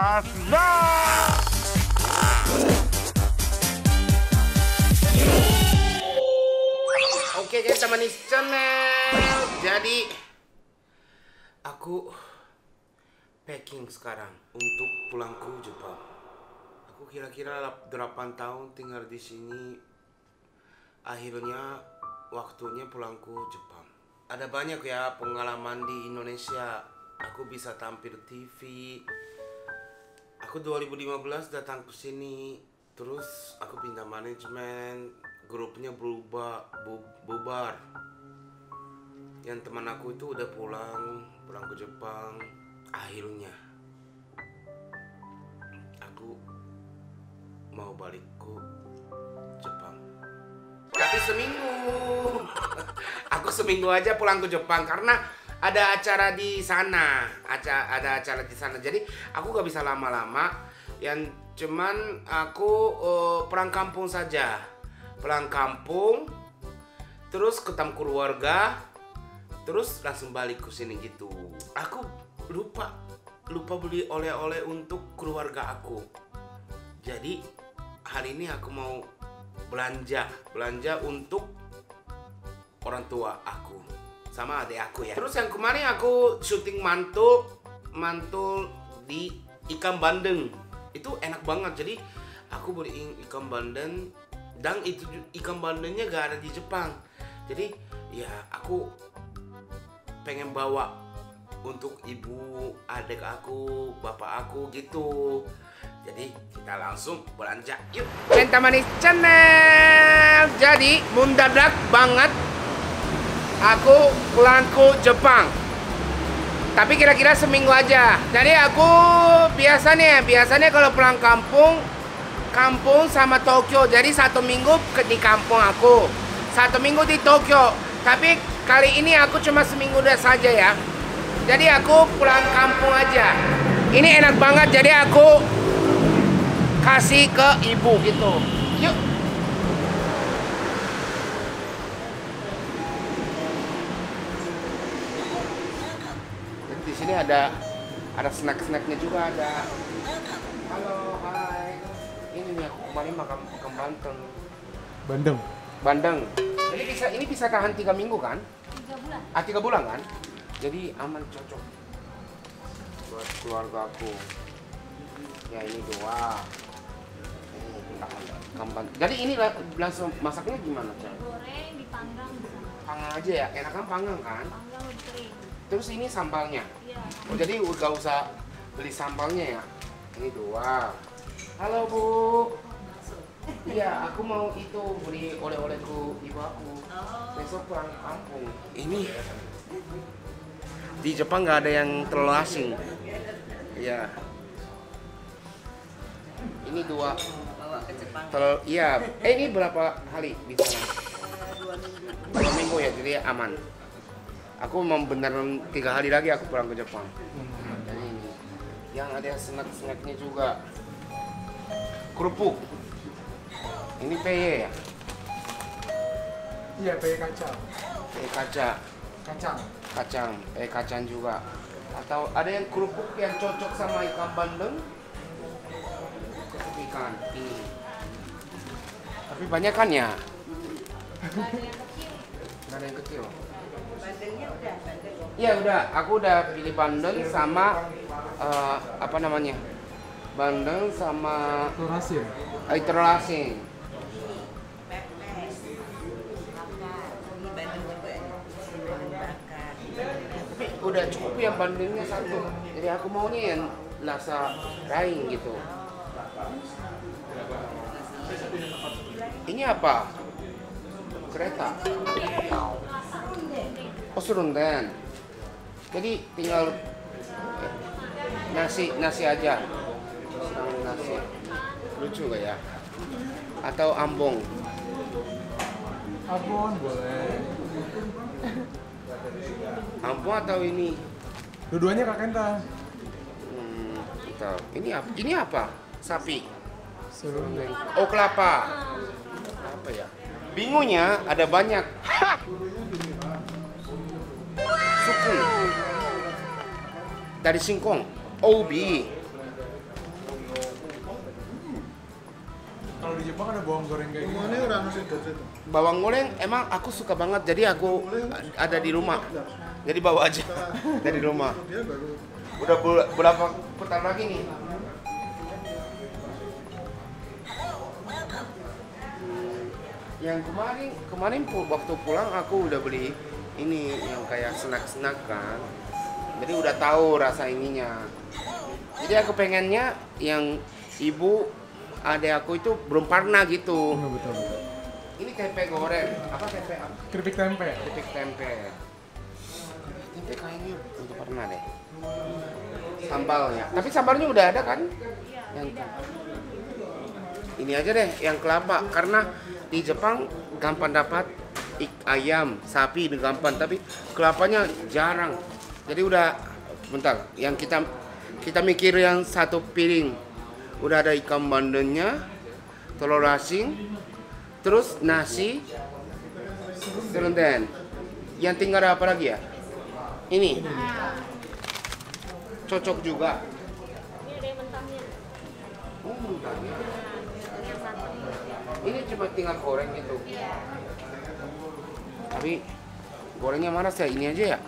Asda. Oke guys, teman channel. Jadi aku packing sekarang untuk pulang ke Jepang. Aku kira-kira 8 tahun tinggal di sini. Akhirnya waktunya pulang ke Jepang. Ada banyak ya pengalaman di Indonesia. Aku bisa tampil TV. Aku 2015 datang ke sini. Terus aku pindah manajemen. Grupnya bubar. Yang teman aku itu udah pulang ke Jepang. Akhirnya aku mau balik ke Jepang. Tapi seminggu. Aku seminggu aja pulang ke Jepang karena ada acara di sana. Ada acara di sana. Jadi aku gak bisa lama-lama. Yang cuman aku pulang kampung saja. Pulang kampung, terus ketemu keluarga, terus langsung balik ke sini gitu. Aku lupa beli oleh-oleh untuk keluarga aku. Jadi hari ini aku mau belanja untuk orang tua aku sama adik aku ya. Terus yang kemarin aku syuting mantul di ikan bandeng. Itu enak banget. Jadi aku beli ikan bandeng. Dan itu ikan bandengnya gak ada di Jepang. Jadi ya aku pengen bawa untuk ibu, adik aku, bapak aku gitu. Jadi kita langsung belanja. Yuk. Teman channel. Jadi mendadak banget aku pulang ke Jepang. Tapi kira-kira seminggu aja. Jadi aku biasanya kalau pulang kampung sama Tokyo. Jadi 1 minggu di kampung aku, 1 minggu di Tokyo. Tapi kali ini aku cuma seminggu saja ya. Jadi aku pulang kampung aja. Ini enak banget. Jadi aku kasih ke ibu gitu. Yuk. Di sini ada snack-snacknya juga ada. Halo, hai. Ini nih aku kemarin makan bandeng. Jadi ini bisa tahan 3 minggu kan? 3 bulan. 3 bulan kan? Jadi aman, cocok buat keluarga aku. Ya ini 2. Ini ikan bandeng. Jadi ini langsung masaknya gimana, Cak? Goreng, dipanggang bisa. Panggang aja ya? Enakan panggang kan? Panggang lebih kering. Terus ini sambalnya? Iya. Oh, jadi gak usah beli sambalnya ya? Ini 2. Halo Bu. Iya, aku mau itu beli oleh-oleh ke ibu aku. Besok pulang kampung. Ini di Jepang nggak ada yang terlalu asing. Iya. Ini 2. Bawa ke Jepang. Iya. Ini berapa hari di sana? 2 minggu. 2 minggu ya, jadi aman. Aku mau beneran 3 hari lagi aku pulang ke Jepang. Dan ini yang ada snack-snacknya juga. Kerupuk. Ini peye ya? Iya, peye kacang. Peye kacang. Peye kacang juga. Atau ada yang kerupuk yang cocok sama ikan bandeng? Kerupuk ikan ini. Tapi banyak kan ya? Nggak ada yang kecil. Bandengnya udah, Iya udah. Aku udah pilih bandeng sama apa namanya? Bandeng sama telur asin. pepes, bakar. Ini bandeng juga bakar. Tapi udah cukup yang bandengnya 1. Jadi aku maunya yang rasa lain gitu. Ini apa? Kereta. Oh, serundeng. Jadi tinggal nasi aja. Nasi. Lucu gak ya? Atau ambong? Abon boleh. Ambong atau ini? Dua-duanya Kak Kenta. Atau ini apa? Sapi. Serundeng. Oh, kelapa. Apa ya? Bingungnya ada banyak. Suku. Dari singkong. Obi. Emang ada bawang goreng kayak Ini gini? orang nasi itu. Bawang goreng emang aku suka banget, jadi aku ada di rumah. Jadi bawa aja dari rumah. Dia baru Udah berapa putar lagi nih? Yang kemarin waktu pulang aku udah beli ini yang kayak snack-snack kan. Jadi udah tahu rasa ininya. Jadi aku pengennya yang ibu adek aku itu belum pernah gitu. Betul. Ini tempe goreng. Apa tempe? Keripik tempe. Keripik tempe. Tempe kayaknya udah pernah deh. Sambalnya. Tapi sambalnya udah ada kan? Yang ini aja deh yang kelapa karena di Jepang gampang dapat ayam, sapi itu gampang, tapi kelapanya jarang. Jadi udah bentar, yang kita mikir yang satu piring. Udah ada ikan bandengnya, telur asin, terus nasi, serundeng. Yang tinggal ada apa lagi ya? Ini. Cocok juga. Ini ada yang mentahnya. Oh, mentahnya. Yang santan. Ini cuma tinggal goreng gitu. Iya. Tapi gorengnya mana sih? Ini aja ya.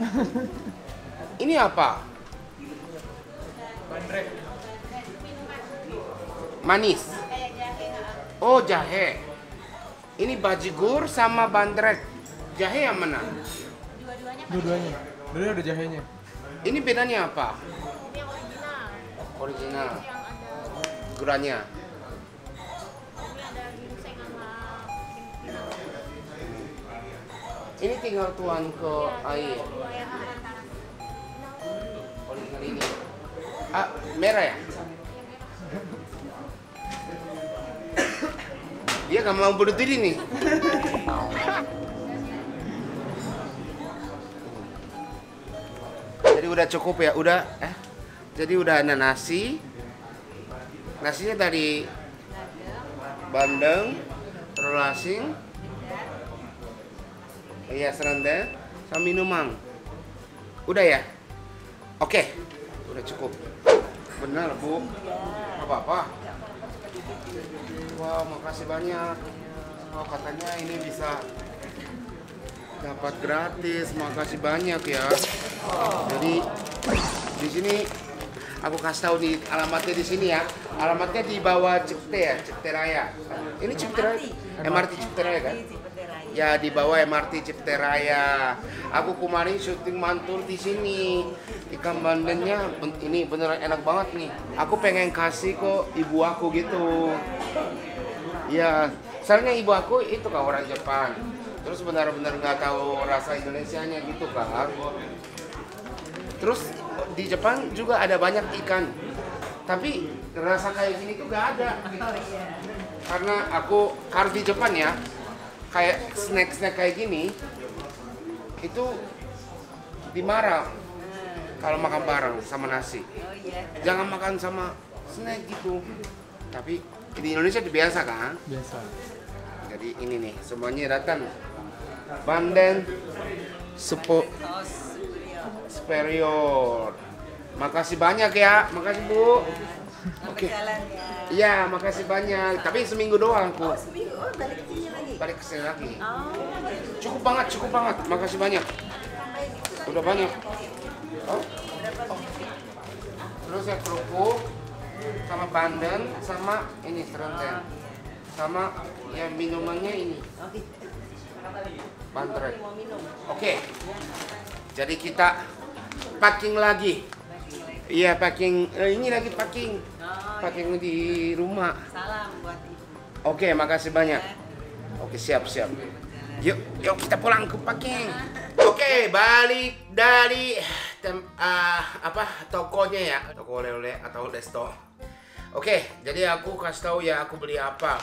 Ini apa? Bandrek. Manis. Oh, jahe. Ini bajigur sama bandrek. Jahe yang mana? Dua-duanya kan Dua-duanya. Dua ada jahenya. Ini bedanya apa? ini yang original. Original. Yang ada Guranya. ini ada ginseng sama pinang. Ini tinggal tuang ke air. Dua yang antara. Original ini. Ah, merah ya? Dia nggak mau bunuh diri nih. Jadi udah cukup ya, udah. Jadi udah ada nasi. Nasinya dari bandeng, telur asin, iya serundeng, sama minuman. Udah ya? Oke, udah cukup. Benar Bu, apa-apa. Wow, makasih banyak. Oh, katanya ini bisa dapat gratis. Makasih banyak ya. Jadi di sini aku kasih tahu di alamatnya di sini ya. Alamatnya di bawah Cipte ya, Cipte Raya. Ini Cipte Raya, MRT Cipte Raya kan? Ya di bawah MRT Cipte Raya. Aku kemarin syuting mantul di sini. Ikan bandengnya ini beneran enak banget nih. Aku pengen kasih ke ibu aku gitu. Ya, soalnya ibu aku itu kan orang Jepang. Terus benar-benar nggak tahu rasa Indonesianya gitu kan. Terus di Jepang juga ada banyak ikan. Tapi rasa kayak gini tuh nggak ada. Karena aku harus di Jepang ya. Kayak snack-snack kayak gini itu dimarah kalau makan bareng sama nasi. Jangan makan sama snack gitu. Tapi di Indonesia biasa kan? Biasa. Jadi ini nih semuanya datang. Bandeng superior. Makasih banyak ya. Makasih Bu. Oke. Iya, makasih banyak. Tapi seminggu doang aku. Seminggu, balik ke sini lagi. Balik ke sini lagi. Oh, Cukup banget. Makasih banyak. Udah banyak. Oh. Terus ya kerupuk sama bandeng sama ini serundeng. Sama yang minumannya ini. Bandrek. Oke. Jadi kita packing lagi. Iya, packing. Ini lagi packing. Packing di rumah. salam buat ibu. Oke, makasih banyak. Oke, siap. Yuk kita pulang ke packing. Oke, balik dari tokonya ya, toko oleh-oleh atau resto. Oke, jadi aku kasih tahu ya aku beli apa.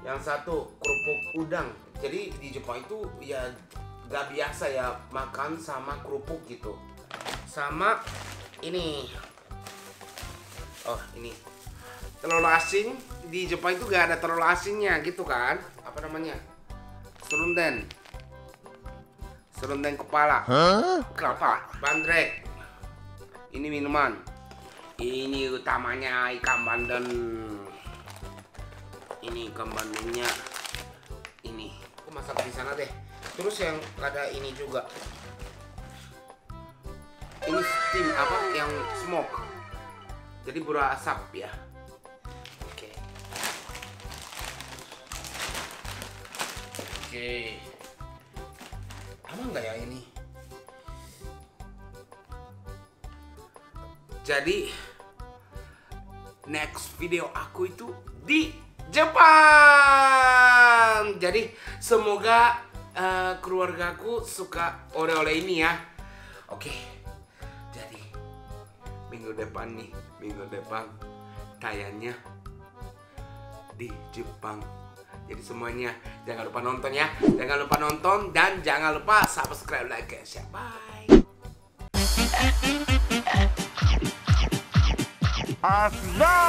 Yang satu kerupuk udang. Jadi di Jepang itu ya gak biasa ya makan sama kerupuk gitu. Sama ini. Oh, ini. Telur asin di Jepang itu gak ada telur asinnya gitu kan? Apa namanya? Serundeng kepala. Kelapa, bandrek. Ini minuman. Ini utamanya ikan bandeng. Ini ikan bandengnya. Ini. Aku masak di sana deh. Terus yang ada ini juga. Ini steam apa? Yang smoke. Jadi berasap ya. Oke. Oke. Aman nggak ya ini? Jadi next video aku itu di Jepang. Jadi semoga keluargaku suka oleh-oleh ini ya. Oke. Jadi minggu depan tayangnya di Jepang. Jadi semuanya jangan lupa nonton ya. Jangan lupa nonton dan jangan lupa subscribe, like, and share. Bye. Asla!